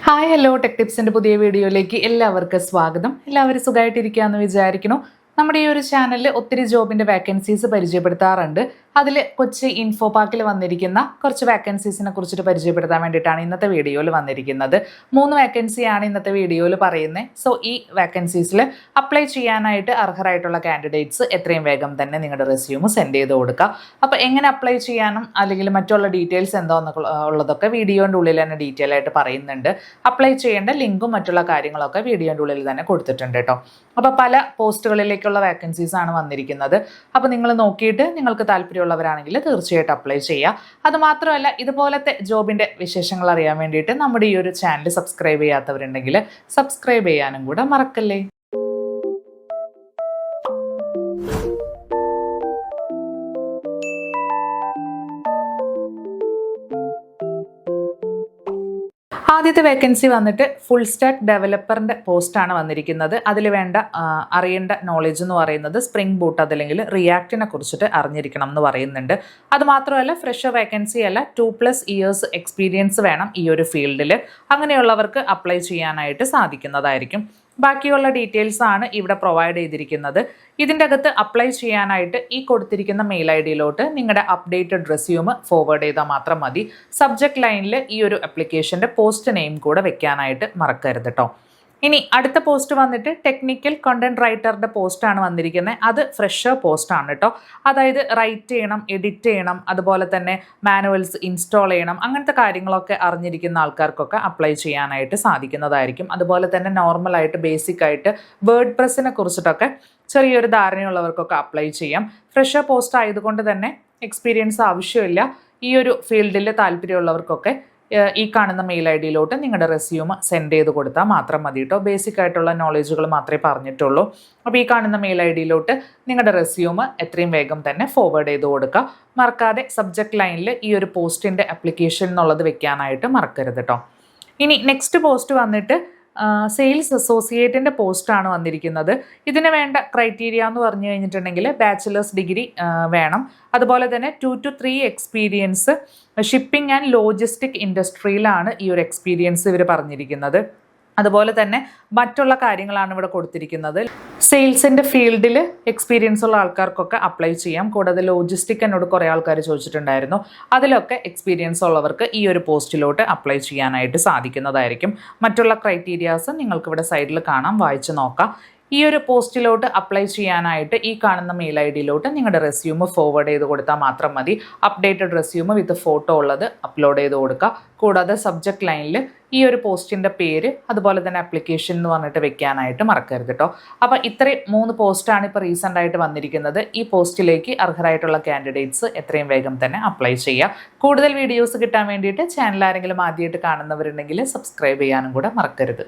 Hi hello tech ടിപ്സിൻ്റെ പുതിയ വീഡിയോയിലേക്ക് എല്ലാവർക്കും സ്വാഗതം. എല്ലാവരും സുഖമായിട്ടിരിക്കുകയെന്ന് വിചാരിക്കുന്നു. നമ്മുടെ ഈ ഒരു ചാനലിൽ ഒത്തിരി ജോബിൻ്റെ വാക്കൻസീസ് പരിചയപ്പെടുത്താറുണ്ട്. അതിൽ കൊച്ചി ഇൻഫോ പാർക്കിൽ വന്നിരിക്കുന്ന കുറച്ച് വാക്കൻസീസിനെ കുറിച്ചിട്ട് പരിചയപ്പെടുത്താൻ വേണ്ടിയിട്ടാണ് ഇന്നത്തെ വീഡിയോയിൽ വന്നിരിക്കുന്നത്. 3 വാക്കൻസിയാണ് ഇന്നത്തെ വീഡിയോയിൽ പറയുന്നത്. സോ ഈ വാക്കൻസീസിൽ അപ്ലൈ ചെയ്യാനായിട്ട് അർഹരായിട്ടുള്ള കാൻഡിഡേറ്റ്സ് എത്രയും വേഗം തന്നെ നിങ്ങളുടെ റെസ്യൂം സെൻഡ് ചെയ്ത് കൊടുക്കുക. അപ്പോൾ എങ്ങനെ അപ്ലൈ ചെയ്യാനും അല്ലെങ്കിൽ മറ്റുള്ള ഡീറ്റെയിൽസ് ഉള്ളതൊക്കെ വീഡിയോൻ്റെ ഉള്ളിൽ തന്നെ ഡീറ്റെയിൽ ആയിട്ട് പറയുന്നുണ്ട്. അപ്ലൈ ചെയ്യേണ്ട ലിങ്കും മറ്റുള്ള കാര്യങ്ങളൊക്കെ വീഡിയോൻ്റെ ഉള്ളിൽ തന്നെ കൊടുത്തിട്ടുണ്ട് കേട്ടോ. അപ്പോൾ പല പോസ്റ്റുകളിലേക്കുള്ള വാക്കൻസീസ് ആണ് വന്നിരിക്കുന്നത്. അപ്പോൾ നിങ്ങൾ നോക്കിയിട്ട് നിങ്ങൾക്ക് താല്പര്യമുള്ളവരാണെങ്കിൽ തീർച്ചയായിട്ടും അപ്ലൈ ചെയ്യുക. അതുമാത്രമല്ല, ഇതുപോലത്തെ ജോബിൻ്റെ വിശേഷങ്ങൾ അറിയാൻ വേണ്ടിയിട്ട് നമ്മുടെ ഈ ഒരു ചാനൽ സബ്സ്ക്രൈബ് ചെയ്യാത്തവരുണ്ടെങ്കിൽ സബ്സ്ക്രൈബ് ചെയ്യാനും കൂടെ മറക്കല്ലേ. ആദ്യത്തെ വേക്കൻസി വന്നിട്ട് ഫുൾ സ്റ്റാക്ക് ഡെവലപ്പറിൻ്റെ പോസ്റ്റാണ് വന്നിരിക്കുന്നത്. അതിൽ വേണ്ട അറിയേണ്ട നോളജ് എന്ന് പറയുന്നത് സ്പ്രിംഗ് ബൂട്ട് അതല്ലെങ്കിൽ റിയാക്റ്റിനെ കുറിച്ചിട്ട് അറിഞ്ഞിരിക്കണം എന്ന് പറയുന്നുണ്ട്. അതുമാത്രമല്ല, ഫ്രഷർ വേക്കൻസി അല്ല, 2+ ഇയേഴ്സ് എക്സ്പീരിയൻസ് വേണം ഈ ഒരു ഫീൽഡിൽ. അങ്ങനെയുള്ളവർക്ക് അപ്ലൈ ചെയ്യാനായിട്ട് സാധിക്കുന്നതായിരിക്കും. ബാക്കിയുള്ള ഡീറ്റെയിൽസ് ആണ് ഇവിടെ പ്രൊവൈഡ് ചെയ്തിരിക്കുന്നത്. ഇതിൻ്റെ അകത്ത് അപ്ലൈ ചെയ്യാനായിട്ട് ഈ കൊടുത്തിരിക്കുന്ന മെയിൽ ID-യിലോട്ട് നിങ്ങളുടെ അപ്ഡേറ്റഡ് റെസ്യൂം ഫോർവേഡ് ചെയ്താൽ മാത്രം മതി. സബ്ജക്റ്റ് ലൈനിൽ ഈ ഒരു ആപ്ലിക്കേഷൻ്റെ പോസ്റ്റ് നെയിം കൂടെ വെക്കാനായിട്ട് മറക്കരുത് കേട്ടോ. ഇനി അടുത്ത പോസ്റ്റ് വന്നിട്ട് ടെക്നിക്കൽ കണ്ടന്റ് റൈറ്ററുടെ പോസ്റ്റാണ് വന്നിരിക്കുന്നത്. അത് ഫ്രഷർ പോസ്റ്റാണ് കേട്ടോ. അതായത് റൈറ്റ് ചെയ്യണം, എഡിറ്റ് ചെയ്യണം, അതുപോലെ തന്നെ മാനുവൽസ് ഇൻസ്റ്റാൾ ചെയ്യണം, അങ്ങനത്തെ കാര്യങ്ങളൊക്കെ അറിഞ്ഞിരിക്കുന്ന ആൾക്കാർക്കൊക്കെ അപ്ലൈ ചെയ്യാനായിട്ട് സാധിക്കുന്നതായിരിക്കും. അതുപോലെ തന്നെ നോർമലായിട്ട് ബേസിക്കായിട്ട് വേർഡ് പ്രസ്സിനെ കുറിച്ചിട്ടൊക്കെ ചെറിയൊരു ധാരണയുള്ളവർക്കൊക്കെ അപ്ലൈ ചെയ്യാം. ഫ്രഷർ പോസ്റ്റ് ആയതുകൊണ്ട് തന്നെ എക്സ്പീരിയൻസ് ആവശ്യമില്ല. ഈ ഒരു ഫീൽഡിൽ താല്പര്യമുള്ളവർക്കൊക്കെ ഈ കാണുന്ന മെയിൽ ID-യിലോട്ട് നിങ്ങളുടെ റെസ്യൂം സെൻഡ് ചെയ്ത് കൊടുത്താൽ മാത്രം മതി കേട്ടോ. ബേസിക് ആയിട്ടുള്ള നോളേജുകൾ മാത്രമേ പറഞ്ഞിട്ടുള്ളൂ. അപ്പോൾ ഈ കാണുന്ന മെയിൽ ID-യിലോട്ട് നിങ്ങളുടെ റെസ്യൂം എത്രയും വേഗം തന്നെ ഫോർവേഡ് ചെയ്ത് കൊടുക്കുക. മറക്കാതെ സബ്ജക്റ്റ് ലൈനിൽ ഈ ഒരു പോസ്റ്റിൻ്റെ ആപ്ലിക്കേഷൻ എന്നുള്ളത് വെക്കാനായിട്ട് മറക്കരുത് കേട്ടോ. ഇനി നെക്സ്റ്റ് പോസ്റ്റ് വന്നിട്ട് സെയിൽസ് അസോസിയേറ്റിൻ്റെ പോസ്റ്റാണ് വന്നിരിക്കുന്നത്. ഇതിന് വേണ്ട ക്രൈറ്റീരിയ എന്ന് പറഞ്ഞു കഴിഞ്ഞിട്ടുണ്ടെങ്കിൽ ബാച്ചിലേഴ്സ് ഡിഗ്രി വേണം. അതുപോലെ തന്നെ 2 to 3 experience shipping and logistic ഇൻഡസ്ട്രിയിലാണ് ഈ ഒരു എക്സ്പീരിയൻസ് ഇവർ പറഞ്ഞിരിക്കുന്നത്. അതുപോലെ തന്നെ മറ്റുള്ള കാര്യങ്ങളാണ് ഇവിടെ കൊടുത്തിരിക്കുന്നത്. സെയിൽസിൻ്റെ ഫീൽഡിൽ എക്സ്പീരിയൻസ് ഉള്ള ആൾക്കാർക്കൊക്കെ അപ്ലൈ ചെയ്യാം. കൂടാതെ ലോജിസ്റ്റിക് എന്നോട് കുറേ ആൾക്കാർ ചോദിച്ചിട്ടുണ്ടായിരുന്നു. അതിലൊക്കെ എക്സ്പീരിയൻസ് ഉള്ളവർക്ക് ഈ ഒരു പോസ്റ്റിലോട്ട് അപ്ലൈ ചെയ്യാനായിട്ട് സാധിക്കുന്നതായിരിക്കും. മറ്റുള്ള ക്രൈറ്റീരിയാസ് നിങ്ങൾക്കിവിടെ സൈഡിൽ കാണാം, വായിച്ച് നോക്കാം. ഈ ഒരു പോസ്റ്റിലോട്ട് അപ്ലൈ ചെയ്യാനായിട്ട് ഈ കാണുന്ന മെയിൽ ID-യിലോട്ട് നിങ്ങളുടെ റെസ്യൂം ഫോർവേഡ് ചെയ്ത് കൊടുത്താൽ മാത്രം മതി. അപ്ഡേറ്റഡ് റെസ്യൂം വിത്ത് ഫോട്ടോ ഉള്ളത് അപ്ലോഡ് ചെയ്ത് കൊടുക്കുക. കൂടാതെ സബ്ജക്റ്റ് ലൈനിൽ ഈ ഒരു പോസ്റ്റിൻ്റെ പേര് അതുപോലെ തന്നെ ആപ്ലിക്കേഷൻ എന്ന് പറഞ്ഞിട്ട് വെക്കാനായിട്ട് മറക്കരുത് കേട്ടോ. അപ്പോൾ ഇത്രയും 3 പോസ്റ്റാണ് ഇപ്പോൾ റീസെൻ്റ് ആയിട്ട് വന്നിരിക്കുന്നത്. ഈ പോസ്റ്റിലേക്ക് അർഹരായിട്ടുള്ള കാൻഡിഡേറ്റ്സ് എത്രയും വേഗം തന്നെ അപ്ലൈ ചെയ്യുക. കൂടുതൽ വീഡിയോസ് കിട്ടാൻ വേണ്ടിയിട്ട് ചാനൽ ആരെങ്കിലും ആദ്യമായിട്ട് കാണുന്നവരുണ്ടെങ്കിൽ സബ്സ്ക്രൈബ് ചെയ്യാനും കൂടെ മറക്കരുത്.